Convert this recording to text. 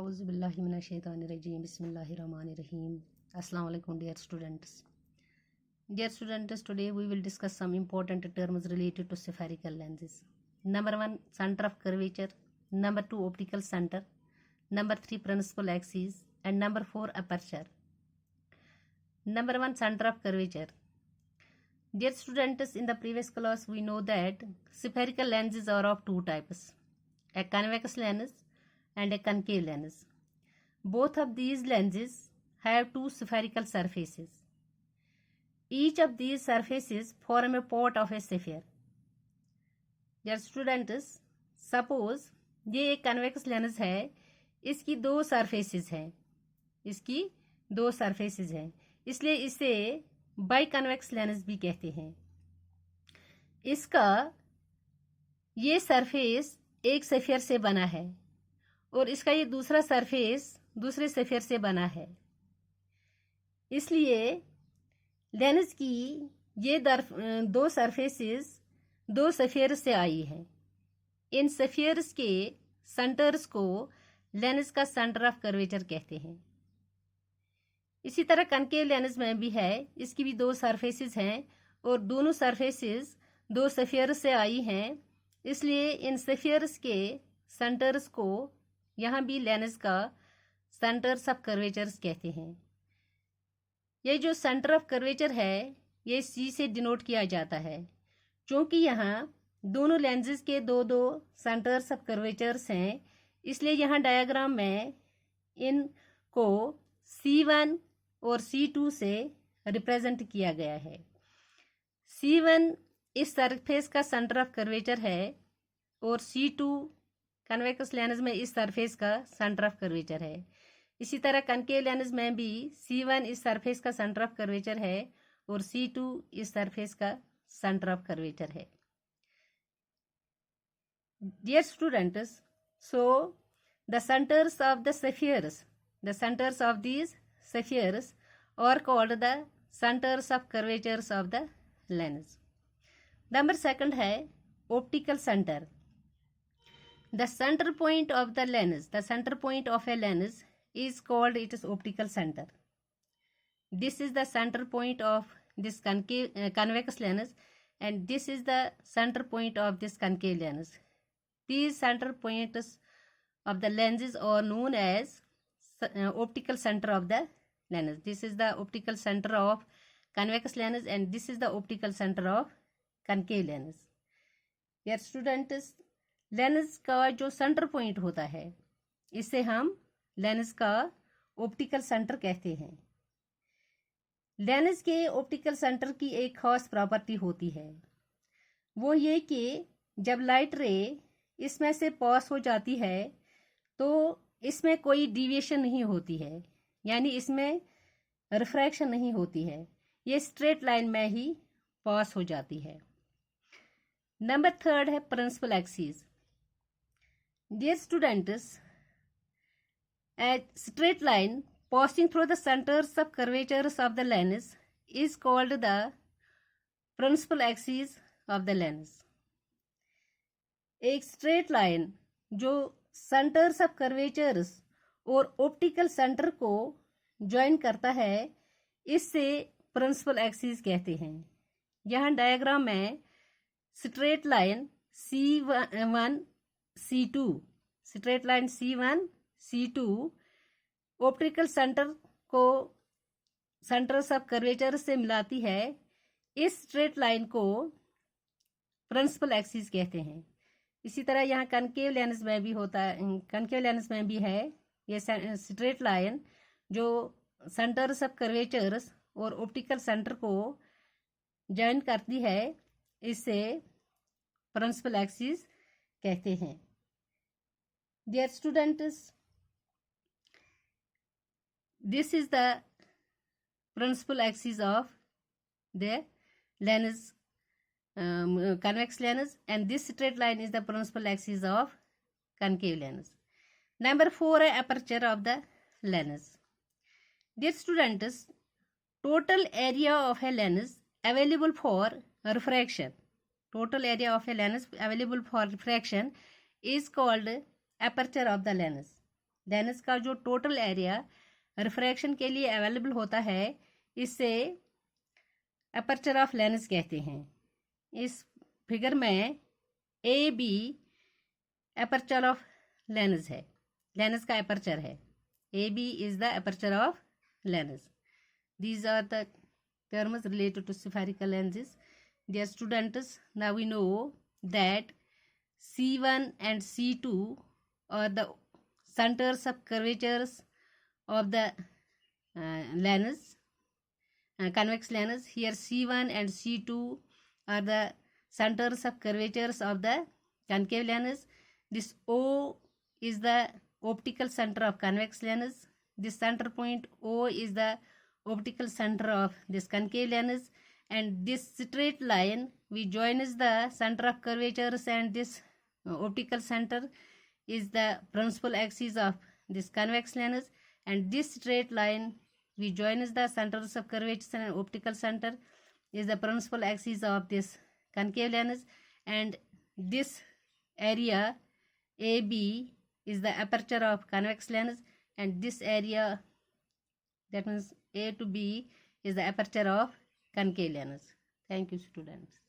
Auzubillahiminash-shaytanir-rajim. Bismillahir-rahmanir-rahim. Assalamu alaikum, dear students. Dear students, today we will discuss some important terms related to spherical lenses. Number 1, center of curvature. Number 2, optical center. Number 3, principal axis. And number 4, aperture. Number 1, center of curvature. Dear students, in the previous class we know that spherical lenses are of two types, a convex lens and a concave lens. Both of these lenses have two spherical surfaces. Each of these surfaces form a part of a sphere. Dear students, suppose ये एक convex lens है, इसकी दो surfaces हैं, इसलिए इसे बाइकन्वेक्स lens भी कहते हैं। इसका ये सरफेस एक स्फीयर से बना है और इसका ये दूसरा सरफेस दूसरे स्फीयर से बना है, इसलिए लेंस की ये दो सरफेसेस दो स्फीयर से आई हैं। इन स्फीयर्स के सेंटर्स को लेंस का सेंटर ऑफ कर्वेचर कहते हैं। इसी तरह कनकेव लेंस में भी है, इसकी भी दो सरफेसेस हैं और दोनों सरफेसेस दो स्फीयर्स से आई हैं, इसलिए इन स्फीयर्स के सेंटर्स को यहाँ भी लेंस का सेंटर्स ऑफ कर्वेचर्स कहते हैं। ये जो सेंटर ऑफ कर्वेचर है ये सी से डिनोट किया जाता है, क्योंकि यहाँ दोनों लेंसेज के दो सेंटर्स ऑफ कर्वेचर्स हैं, इसलिए यहाँ डायग्राम में इनको C1 और C2 से रिप्रेजेंट किया गया है। C1 इस सरफेस का सेंटर ऑफ कर्वेचर है और C2 कन्वेक्स लेंस में इस सरफेस का सेंटर ऑफ कर्वेचर है। इसी तरह कनकेव लेंस में भी C1 इस सरफेस का सेंटर ऑफ कर्वेचर है और C2 इस सरफेस का सेंटर ऑफ कर्वेचर है। Dear students, so the centers of the spheres, the centers of these spheres are called the centers of curvatures of the lens. Number 2 है optical center. The center point of the lens, the center point of a lens is called its optical center. This is the center point of this convex lens and this is the center point of this concave lens. These center points of the lenses are known as optical center of the lens. This is the optical center of convex lens and this is the optical center of concave lens. Dear students, lens का जो centre point होता है इसे हम lens का optical centre कहते हैं। Lens के ऑप्टिकल सेंटर की एक खास प्रॉपर्टी होती है, वो ये कि जब लाइट रे इसमें से पास हो जाती है तो इसमें कोई डिविएशन नहीं होती है, यानी इसमें रिफ्रैक्शन नहीं होती है, ये स्ट्रेट लाइन में ही पास हो जाती है। नंबर 3 है principal axis. Dear students, a straight line passing through the centers of curvatures of the lens is called the principal axis of the lens. एक स्ट्रेट लाइन जो सेंटर्स ऑफ कर्वेचर्स और optical centre को join करता है इससे principal axis कहते हैं। यहाँ डायग्राम में straight line C1 C2 straight line C1 C2 optical centre को सेंटर्स ऑफ कर्वेचर से मिलाती है। इस स्ट्रेट लाइन को प्रिंसिपल एक्सिस कहते हैं। इसी तरह यहाँ कनकेव लेंस में भी होता है, कनकेव लेंस में भी है ये स्ट्रेट लाइन जो सेंटर्स ऑफ कर्वेचर्स और ऑप्टिकल सेंटर को ज्वाइन करती है, इसे प्रिंसिपल एक्सिस कहते हैं। Dear students, this is the principal axis of the lens, convex lens, and this straight line is the principal axis of concave lens. Number 4 है aperture of the lens. Dear students, total area of a lens available for refraction, total area of a lens available for refraction is called aperture of the lens. Lens का जो total area refraction के लिए available होता है, इससे aperture of lens कहते हैं। इस फिगर में A B aperture of lens है, लेंस का अपर्चर है। A B is the aperture of lens. These are the terms related to spherical lenses. Dear students, now we know that C1 and C2 are the centers of curvatures of the lens, convex lens. Here C1 and C2 are the centers of curvatures of the concave lens. This O is the optical center of convex lens. This center point O is the optical center of this concave lens, and this straight line which joins the center of curvatures and this optical center is the principal axis of this convex lens, and this straight line which joins the centers of curvatures and optical center is the principal axis of this concave lens, and this area AB is the aperture of convex lens, and this area, that means A to B, is the aperture of concave lens. Thank you, students.